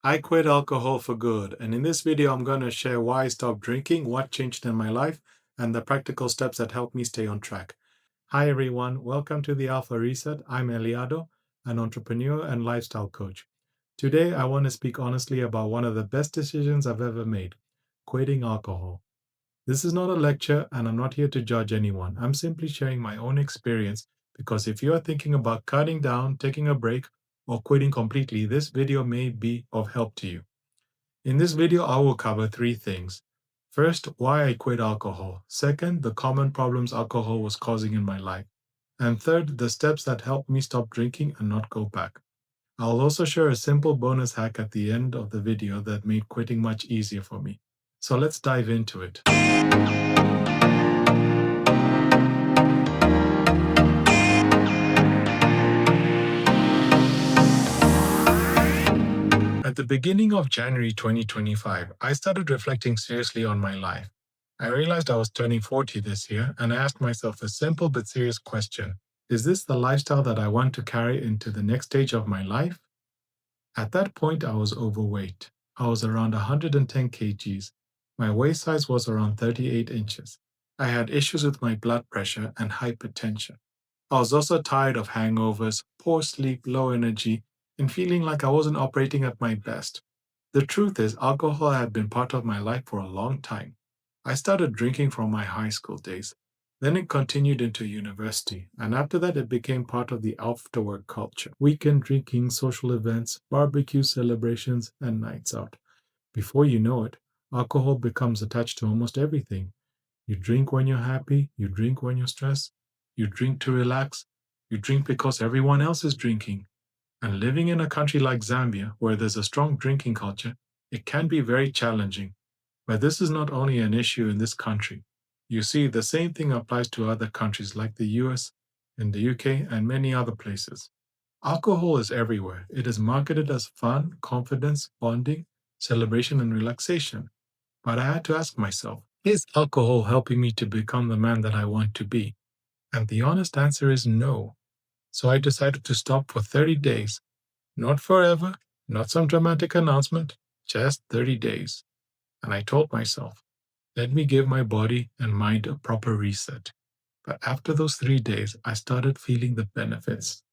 I quit alcohol for good, and in this video, I'm going to share why I stopped drinking, what changed in my life, and the practical steps that helped me stay on track. Hi, everyone. Welcome to the Alpha Reset. I'm Eliado, an entrepreneur and lifestyle coach. Today, I want to speak honestly about one of the best decisions I've ever made: quitting alcohol. This is not a lecture, and I'm not here to judge anyone. I'm simply sharing my own experience because if you are thinking about cutting down, taking a break, or quitting completely, this video may be of help to you. In this video, I will cover three things. First, why I quit alcohol. Second, the common problems alcohol was causing in my life. And third, the steps that helped me stop drinking and not go back. I'll also share a simple bonus hack at the end of the video that made quitting much easier for me. So let's dive into it. At the beginning of January 2025, I started reflecting seriously on my life. I realized I was turning 40 this year, and I asked myself a simple but serious question. Is this the lifestyle that I want to carry into the next stage of my life? At that point, I was overweight. I was around 110 kgs. My waist size was around 38 inches. I had issues with my blood pressure and hypertension. I was also tired of hangovers, poor sleep, low energy, and feeling like I wasn't operating at my best. The truth is, alcohol had been part of my life for a long time. I started drinking from my high school days. Then it continued into university, and after that, it became part of the after-work culture. Weekend drinking, social events, barbecue celebrations, and nights out. Before you know it, alcohol becomes attached to almost everything. You drink when you're happy, you drink when you're stressed, you drink to relax, you drink because everyone else is drinking. And living in a country like Zambia, where there's a strong drinking culture, it can be very challenging. But this is not only an issue in this country. You see, the same thing applies to other countries like the US, and the UK, and many other places. Alcohol is everywhere. It is marketed as fun, confidence, bonding, celebration, and relaxation. But I had to ask myself, is alcohol helping me to become the man that I want to be? And the honest answer is no. So I decided to stop for 30 days. Not forever, not some dramatic announcement, just 30 days. And I told myself, let me give my body and mind a proper reset. But after those 3 days, I started feeling the benefits.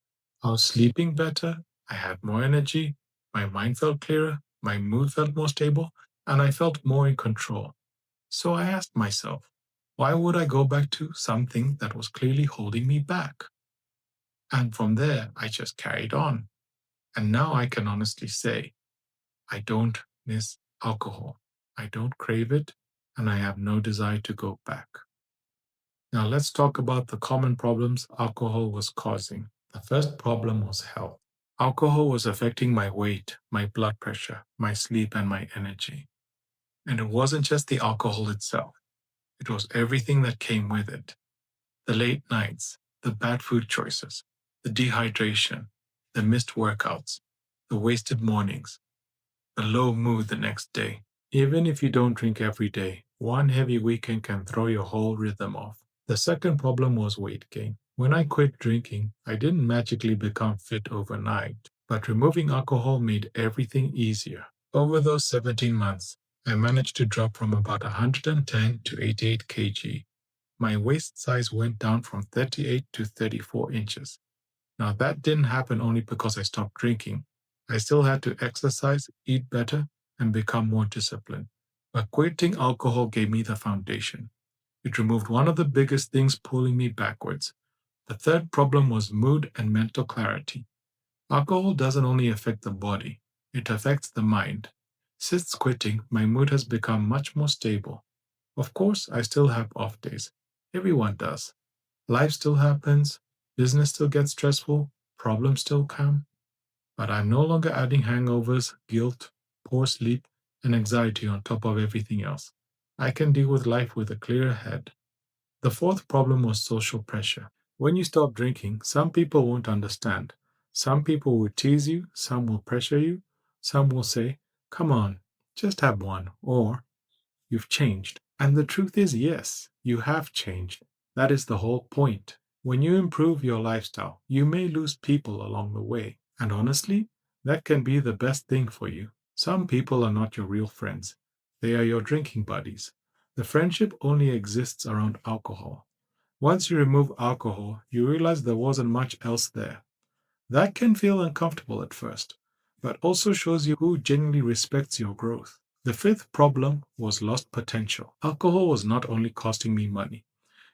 I was sleeping better, I had more energy, my mind felt clearer, my mood felt more stable, and I felt more in control. So I asked myself, why would I go back to something that was clearly holding me back? And from there, I just carried on. And now I can honestly say, I don't miss alcohol. I don't crave it, and I have no desire to go back. Now let's talk about the common problems alcohol was causing. The first problem was health. Alcohol was affecting my weight, my blood pressure, my sleep, and my energy. And it wasn't just the alcohol itself. It was everything that came with it. The late nights, the bad food choices, the dehydration, the missed workouts, the wasted mornings, the low mood the next day. Even if you don't drink every day, one heavy weekend can throw your whole rhythm off. The second problem was weight gain. When I quit drinking, I didn't magically become fit overnight, but removing alcohol made everything easier. Over those 17 months, I managed to drop from about 110 to 88 kg. My waist size went down from 38 to 34 inches. Now, that didn't happen only because I stopped drinking. I still had to exercise, eat better, and become more disciplined. But quitting alcohol gave me the foundation. It removed one of the biggest things pulling me backwards. The third problem was mood and mental clarity. Alcohol doesn't only affect the body, it affects the mind. Since quitting, my mood has become much more stable. Of course, I still have off days. Everyone does. Life still happens, business still gets stressful, problems still come. But I'm no longer adding hangovers, guilt, poor sleep, and anxiety on top of everything else. I can deal with life with a clear head. The fourth problem was social pressure. When you stop drinking, some people won't understand. Some people will tease you, some will pressure you, some will say, come on, just have one, or you've changed. And the truth is, yes, you have changed. That is the whole point. When you improve your lifestyle, you may lose people along the way. And honestly, that can be the best thing for you. Some people are not your real friends, they are your drinking buddies. The friendship only exists around alcohol. Once you remove alcohol, you realize there wasn't much else there. That can feel uncomfortable at first, but also shows you who genuinely respects your growth. The fifth problem was lost potential. Alcohol was not only costing me money,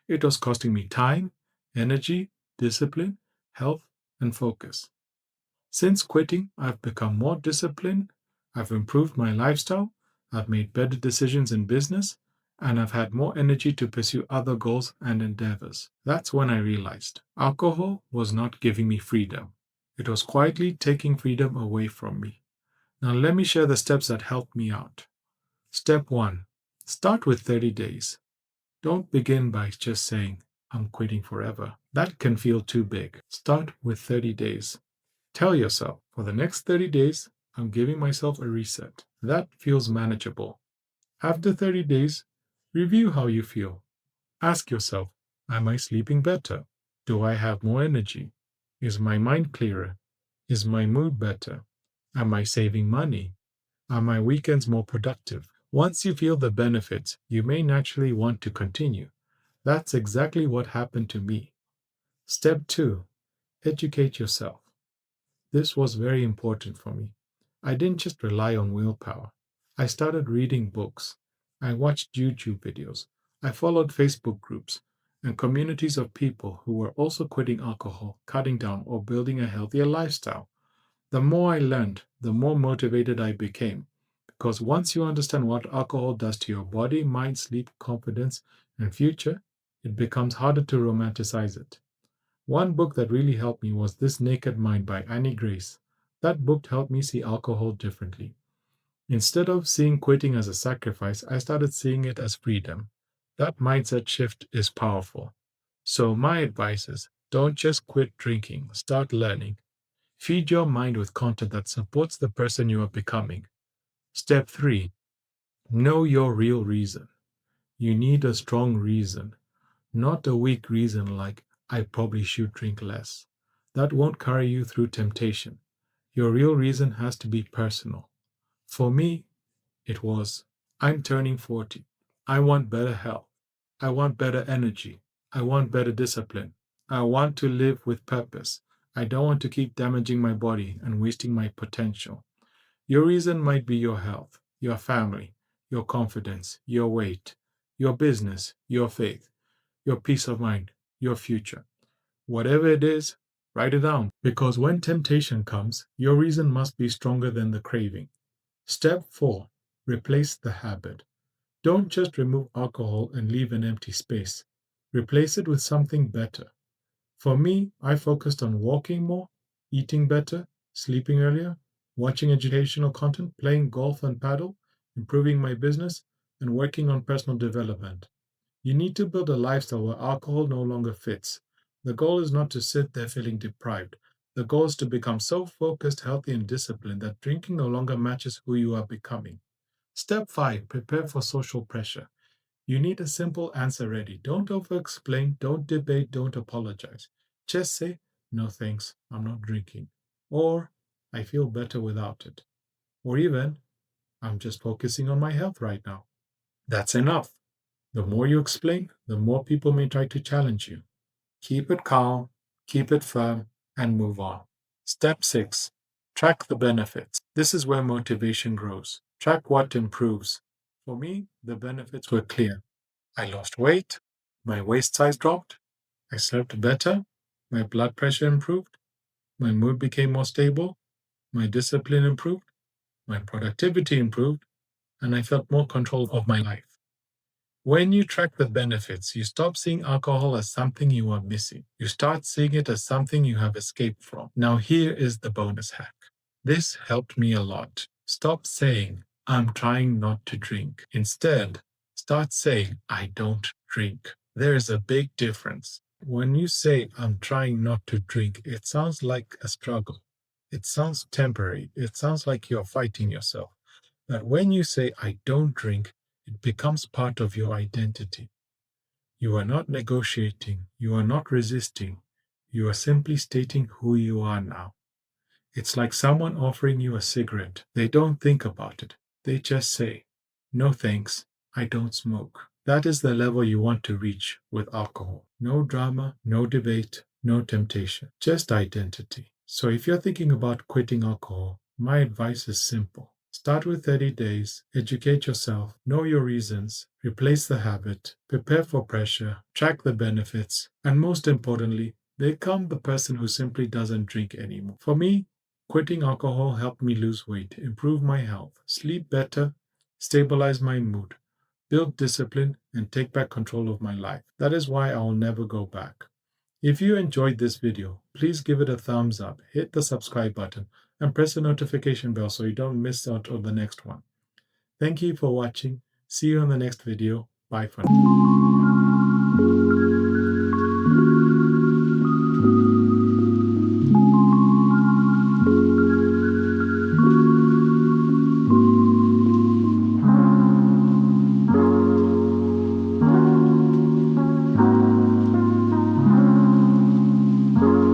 it was costing me time, energy, discipline, health, and focus. Since quitting, I've become more disciplined, I've improved my lifestyle, I've made better decisions in business, and I've had more energy to pursue other goals and endeavors. That's when I realized alcohol was not giving me freedom. It was quietly taking freedom away from me. Now, let me share the steps that helped me out. Step 1. Start with 30 days. Don't begin by just saying, I'm quitting forever. That can feel too big. Start with 30 days. Tell yourself, for the next 30 days, I'm giving myself a reset. That feels manageable. After 30 days, review how you feel. Ask yourself, am I sleeping better? Do I have more energy? Is my mind clearer? Is my mood better? Am I saving money? Are my weekends more productive? Once you feel the benefits, you may naturally want to continue. That's exactly what happened to me. Step 2. Educate yourself. This was very important for me. I didn't just rely on willpower. I started reading books. I watched YouTube videos. I followed Facebook groups and communities of people who were also quitting alcohol, cutting down, or building a healthier lifestyle. The more I learned, the more motivated I became. Because once you understand what alcohol does to your body, mind, sleep, confidence, and future, it becomes harder to romanticize it. One book that really helped me was This Naked Mind by Annie Grace. That book helped me see alcohol differently. Instead of seeing quitting as a sacrifice, I started seeing it as freedom. That mindset shift is powerful. So, my advice is don't just quit drinking, start learning. Feed your mind with content that supports the person you are becoming. Step 3. Know your real reason. You need a strong reason, not a weak reason like, I probably should drink less. That won't carry you through temptation. Your real reason has to be personal. For me, it was, I'm turning 40. I want better health. I want better energy. I want better discipline. I want to live with purpose. I don't want to keep damaging my body and wasting my potential. Your reason might be your health, your family, your confidence, your weight, your business, your faith, your peace of mind, your future. Whatever it is, write it down. Because when temptation comes, your reason must be stronger than the craving. Step 4. Replace the habit. Don't just remove alcohol and leave an empty space. Replace it with something better. For me, I focused on walking more, eating better, sleeping earlier, watching educational content, playing golf and paddle, improving my business, and working on personal development. You need to build a lifestyle where alcohol no longer fits. The goal is not to sit there feeling deprived. The goal is to become so focused, healthy, and disciplined that drinking no longer matches who you are becoming. Step 5. Prepare for social pressure. You need a simple answer ready. Don't over explain, don't debate, don't apologize. Just say, no thanks, I'm not drinking. Or, I feel better without it. Or even, I'm just focusing on my health right now. That's enough. The more you explain, the more people may try to challenge you. Keep it calm, keep it firm, and move on. Step 6. Track the benefits. This is where motivation grows. Track what improves. For me, the benefits were clear. I lost weight, my waist size dropped, I slept better, my blood pressure improved, my mood became more stable, my discipline improved, my productivity improved, and I felt more control of my life. When you track the benefits, you stop seeing alcohol as something you are missing. You start seeing it as something you have escaped from. Now, here is the bonus hack. This helped me a lot. Stop saying, I'm trying not to drink. Instead, start saying, I don't drink. There is a big difference. When you say, I'm trying not to drink, it sounds like a struggle. It sounds temporary. It sounds like you're fighting yourself. But when you say, I don't drink, it becomes part of your identity. You are not negotiating. You are not resisting. You are simply stating who you are now. It's like someone offering you a cigarette. They don't think about it. They just say, "No thanks, I don't smoke." That is the level you want to reach with alcohol. No drama, no debate, no temptation, just identity. So if you're thinking about quitting alcohol, my advice is simple. Start with 30 days, educate yourself, know your reasons, replace the habit, prepare for pressure, track the benefits, and most importantly, become the person who simply doesn't drink anymore. For me, quitting alcohol helped me lose weight, improve my health, sleep better, stabilize my mood, build discipline, and take back control of my life. That is why I will never go back. If you enjoyed this video, please give it a thumbs up, hit the subscribe button, and press the notification bell so you don't miss out on the next one. Thank you for watching. See you in the next video. Bye for now.